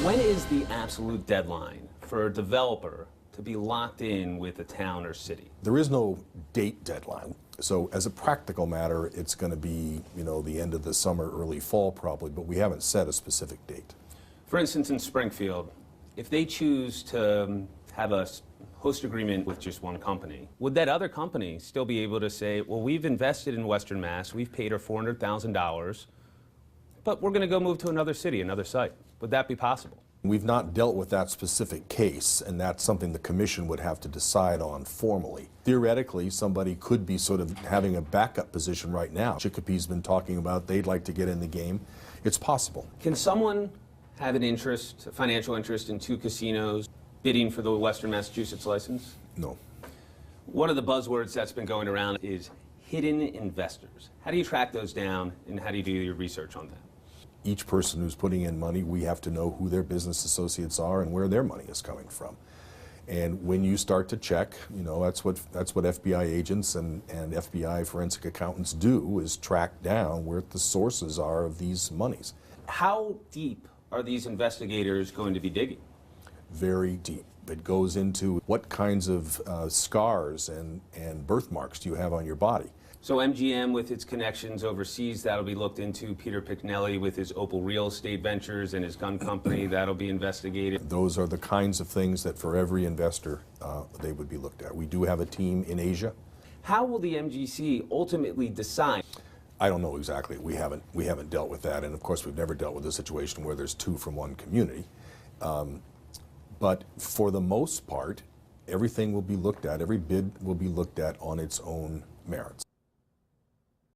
When is the absolute deadline for a developer to be locked in with a town or city? There is no date deadline. So as a practical matter, it's going to be, the end of the summer, early fall probably, but we haven't set a specific date. For instance, in Springfield, if they choose to have a host agreement with just one company, would that other company still be able to say, well, we've invested in Western Mass, we've paid her $400,000, but we're going to go move to another city, another site? Would that be possible? We've not dealt with that specific case, and that's something the commission would have to decide on formally. Theoretically, somebody could be sort of having a backup position right now. Chicopee's been talking about they'd like to get in the game. It's possible. Can someone have an interest, a financial interest in two casinos bidding for the Western Massachusetts license? No. One of the buzzwords that's been going around is hidden investors. How do you track those down, and how do you do your research on that? Each person who's putting in money, we have to know who their business associates are and where their money is coming from. And when you start to check, that's what FBI agents and FBI forensic accountants do, is track down where the sources are of these monies. How deep are these investigators going to be digging? Very deep. It goes into what kinds of scars and birthmarks do you have on your body. So MGM with its connections overseas, that'll be looked into. Peter Picknelly with his Opal Real Estate Ventures and his gun company, that'll be investigated. Those are the kinds of things that for every investor they would be looked at. We do have a team in Asia. How will the MGC ultimately decide? I don't know exactly. We haven't dealt with that, and of course we've never dealt with a situation where there's two from one community. But for the most part, everything will be looked at, every bid will be looked at on its own merits.